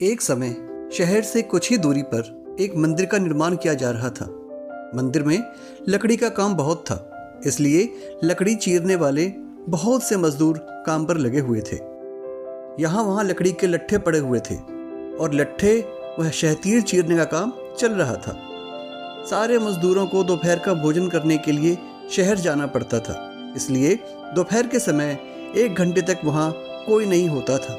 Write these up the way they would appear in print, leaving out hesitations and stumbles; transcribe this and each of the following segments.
एक समय शहर से कुछ ही दूरी पर एक मंदिर का निर्माण किया जा रहा था। मंदिर में लकड़ी का काम बहुत था, इसलिए लकड़ी चीरने वाले बहुत से मजदूर काम पर लगे हुए थे। यहाँ वहाँ लकड़ी के लट्ठे पड़े हुए थे और लट्ठे वह शहतीर चीरने का काम चल रहा था। सारे मजदूरों को दोपहर का भोजन करने के लिए शहर जाना पड़ता था, इसलिए दोपहर के समय 1 घंटे तक वहाँ कोई नहीं होता था।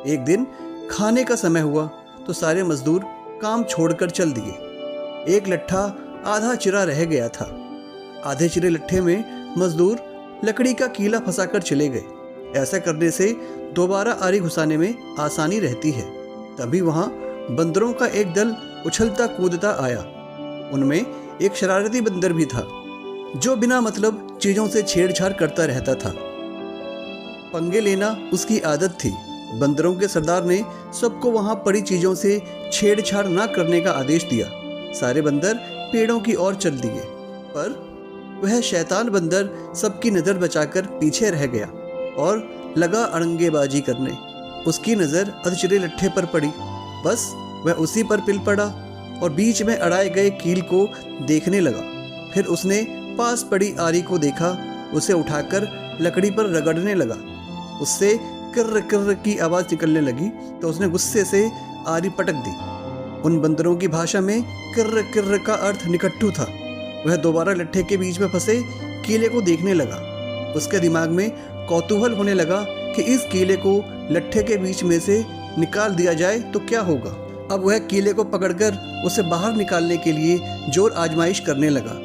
एक दिन खाने का समय हुआ तो सारे मजदूर काम छोड़कर चल दिए। एक लट्ठा आधा चिरा रह गया था। आधे चिरे लट्ठे में मजदूर लकड़ी का कीला फंसाकर चले गए। ऐसा करने से दोबारा आरी घुसाने में आसानी रहती है। तभी वहाँ बंदरों का एक दल उछलता कूदता आया। उनमें एक शरारती बंदर भी था जो बिना मतलब चीज़ों से छेड़छाड़ करता रहता था। पंगे लेना उसकी आदत थी। बंदरों के सरदार ने सबको वहां पड़ी चीजों से छेड़छाड़ ना करने का आदेश दिया। सारे बंदर पेड़ों की ओर चल दिए, पर वह शैतान बंदर सबकी नज़र बचाकर पीछे रह गया और लगा अड़ंगेबाजी करने। उसकी नज़र अधचिरे लट्ठे पर पड़ी। बस वह उसी पर पिल पड़ा और बीच में अड़ाए गए कील को देखने लगा। फिर उसने पास पड़ी आरी को देखा, उसे उठाकर लकड़ी पर रगड़ने लगा। उससे किर्र किर्र की आवाज़ निकलने लगी तो उसने गुस्से से आरी पटक दी। उन बंदरों की भाषा में किर्र किर्र का अर्थ निकट्ठू था। वह दोबारा लट्ठे के बीच में फंसे कीले को देखने लगा। उसके दिमाग में कौतूहल होने लगा कि इस कीले को लट्ठे के बीच में से निकाल दिया जाए तो क्या होगा। अब वह कीले को पकड़कर उसे बाहर निकालने के लिए जोर आजमाइश करने लगा।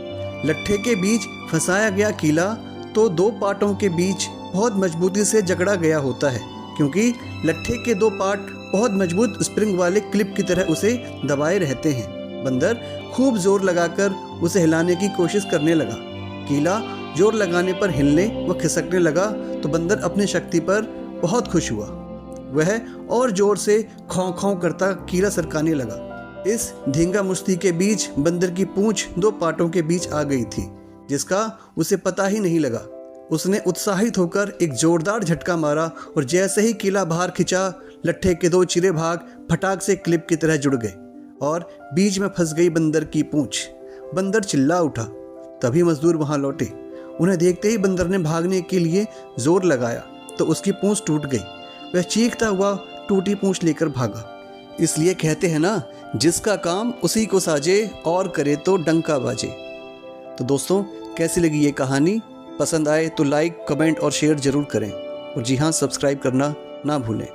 लट्ठे के बीच फंसाया गया कीला तो 2 पार्टों के बीच बहुत मजबूती से जकड़ा गया होता है, क्योंकि लट्ठे के 2 पार्ट बहुत मजबूत स्प्रिंग वाले क्लिप की तरह उसे दबाए रहते हैं। बंदर खूब जोर लगाकर उसे हिलाने की कोशिश करने लगा। कीला जोर लगाने पर हिलने व खिसकने लगा तो बंदर अपनी शक्ति पर बहुत खुश हुआ। वह और जोर से खौं खौं करता कीला सरकाने लगा। इस धींगा मुश्ती के बीच बंदर की पूंछ 2 पार्टों के बीच आ गई थी, जिसका उसे पता ही नहीं लगा। उसने उत्साहित होकर एक जोरदार झटका मारा और जैसे ही कीला बाहर खिंचा, लट्ठे के 2 चिरे भाग फटाक से क्लिप की तरह जुड़ गए और बीच में फंस गई बंदर की पूंछ। बंदर चिल्ला उठा। तभी मजदूर वहां लौटे। उन्हें देखते ही बंदर ने भागने के लिए जोर लगाया तो उसकी पूंछ टूट गई। वह चीखता हुआ टूटी पूंछ लेकर भागा। इसलिए कहते हैं ना, जिसका काम उसी को साजे और करे तो डंका बाजे। तो दोस्तों, कैसी लगी ये कहानी? पसंद आए तो लाइक, कमेंट और शेयर ज़रूर करें। और जी हाँ, सब्सक्राइब करना ना भूलें।